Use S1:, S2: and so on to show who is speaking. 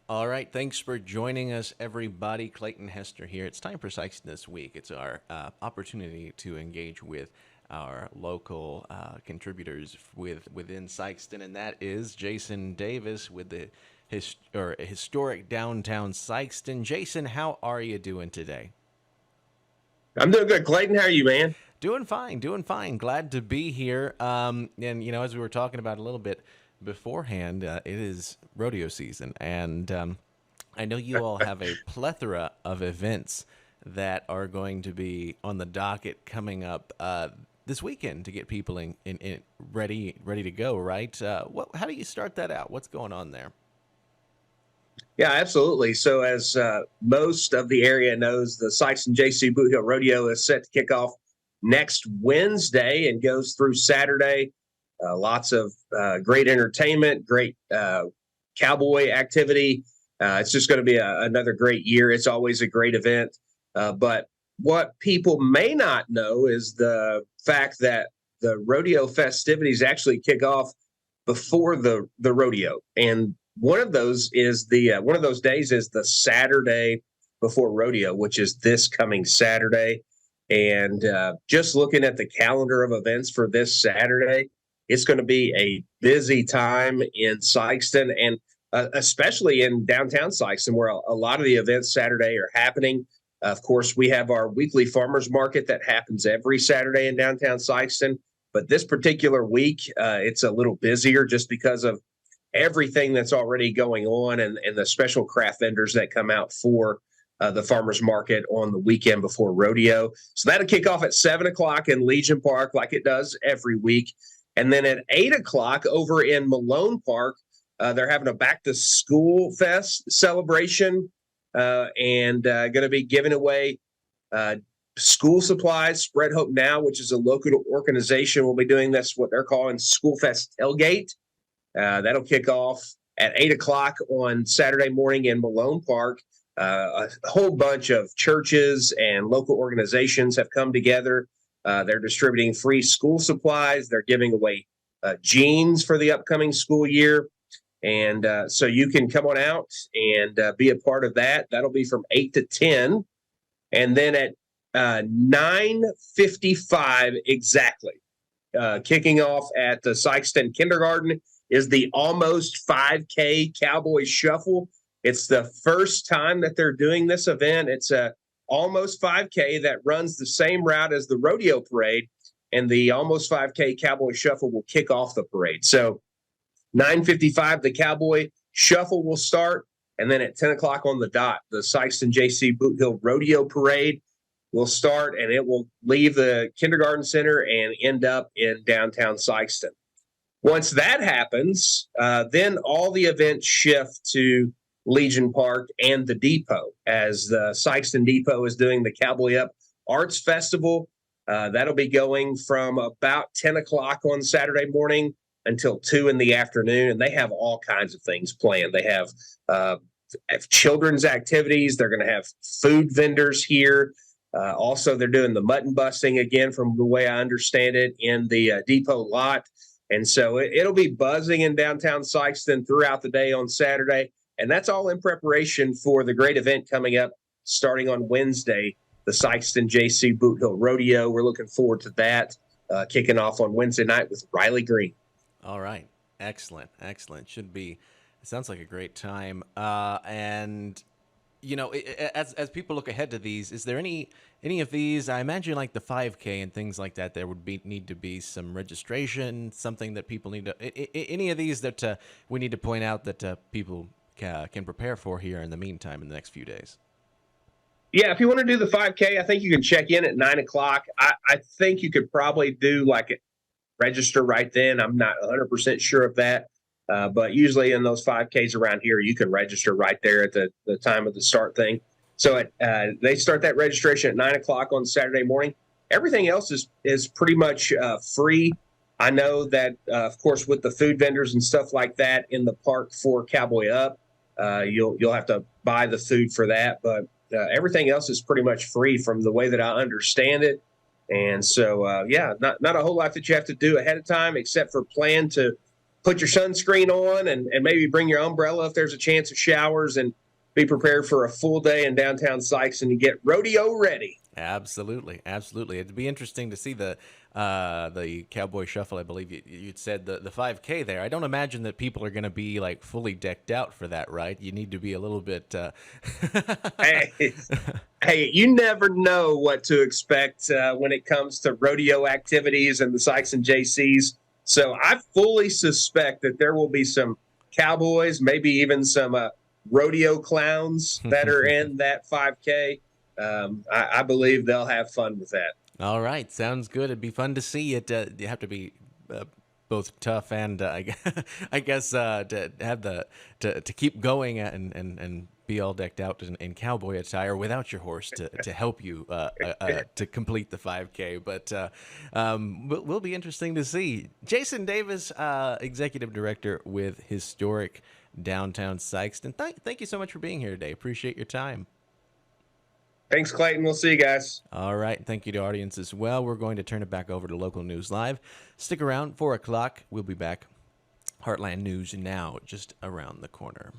S1: All right, thanks for joining us, everybody. Clayton Hester here. It's time for Sikeston This Week. It's our opportunity to engage with our local contributors within Sikeston, and that is Jason Davis with the historic downtown Sikeston. Jason, how are you doing today?
S2: I'm doing good. Clayton, how are you, man?
S1: Doing fine, doing fine. Glad to be here. And as we were talking about a little bit beforehand, it is rodeo season, and I know you all have a plethora of events that are going to be on the docket coming up this weekend to get people in ready to go. Right? How do you start that out? What's going on there?
S2: Yeah, absolutely. So, as most of the area knows, the Sikeston Jaycee Bootheel Rodeo is set to kick off next Wednesday and goes through Saturday. Lots of great entertainment, great cowboy activity. It's just going to be another great year. It's always a great event. But what people may not know is the fact that the rodeo festivities actually kick off before the rodeo, and one of those days is the Saturday before rodeo, which is this coming Saturday. And just looking at the calendar of events for this Saturday, it's going to be a busy time in Sikeston, and especially in downtown Sikeston, where a lot of the events Saturday are happening. Of course, we have our weekly farmers market that happens every Saturday in downtown Sikeston. But this particular week, it's a little busier just because of everything that's already going on, and the special craft vendors that come out for the farmers market on the weekend before rodeo. So that'll kick off at 7 o'clock in Legion Park, like it does every week. And then at 8 o'clock over in Malone Park, they're having a back to school fest celebration, and going to be giving away school supplies. Spread Hope Now, which is a local organization, will be doing this, what they're calling School Fest Tailgate. That'll kick off at 8 o'clock on Saturday morning in Malone Park. A whole bunch of churches and local organizations have come together. They're distributing free school supplies. They're giving away jeans for the upcoming school year. And so you can come on out and be a part of that. That'll be from 8 to 10. And then at 9:55 exactly, kicking off at the Sikeston Kindergarten, is the Almost 5K Cowboy Shuffle. It's the first time that they're doing this event. It's a Almost 5K that runs the same route as the rodeo parade, and the Almost 5K Cowboy Shuffle will kick off the parade. So 9:55, the Cowboy Shuffle will start, and then at 10 o'clock on the dot, the Sikeston Jaycee Bootheel Rodeo Parade will start, and it will leave the kindergarten center and end up in downtown Sikeston. Once that happens, then all the events shift to Legion Park and the Depot, as the Sikeston Depot is doing the Cowboy Up Arts Festival. That'll be going from about 10 o'clock on Saturday morning until 2 in the afternoon, and they have all kinds of things planned. They have children's activities. They're going to have food vendors here. Also, they're doing the mutton busting again, from the way I understand it, in the depot lot. And so it'll be buzzing in downtown Sikeston throughout the day on Saturday. And that's all in preparation for the great event coming up starting on Wednesday, the Sikeston Jaycee Bootheel Rodeo. We're looking forward to that, kicking off on Wednesday night with Riley Green.
S1: All right, excellent, excellent. Should be. It sounds like a great time. And as people look ahead to these, is there any of these? I imagine like the 5K and things like that. There would need to be some registration, something that people need to. Any of these that we need to point out that people can prepare for here in the meantime in the next few days.
S2: Yeah, if you want to do the 5K, I think you can check in at 9 o'clock. I think you could probably do like a register right then. I'm not 100% sure of that. But usually in those 5Ks around here, you can register right there at the time of the start thing. So they start that registration at 9 o'clock on Saturday morning. Everything else is pretty much free. I know that, of course, with the food vendors and stuff like that in the park for Cowboy Up, you'll have to buy the food for that. But everything else is pretty much free from the way that I understand it. And so, not a whole lot that you have to do ahead of time, except for plan to put your sunscreen on and maybe bring your umbrella if there's a chance of showers, and be prepared for a full day in downtown Sikeston to get rodeo ready.
S1: Absolutely, absolutely. It'd be interesting to see the Cowboy Shuffle. I believe you'd said the 5K there. I don't imagine that people are going to be like fully decked out for that, right? You need to be a little bit.
S2: Hey, you never know what to expect when it comes to rodeo activities and the Sikeston Jaycees. So I fully suspect that there will be some cowboys, maybe even some rodeo clowns that are in that 5K. I believe they'll have fun with that.
S1: All right, sounds good. It'd be fun to see it. You have to be both tough and I guess to have to keep going and be all decked out in cowboy attire without your horse to help you to complete the 5K. But will be interesting to see. Jason Davis, Executive Director with Historic Downtown Sikeston. Thank you so much for being here today. Appreciate your time.
S2: Thanks, Clayton. We'll see you guys.
S1: All right. Thank you to audience as well. We're going to turn it back over to Local News Live. Stick around. 4 o'clock. We'll be back. Heartland News Now, just around the corner.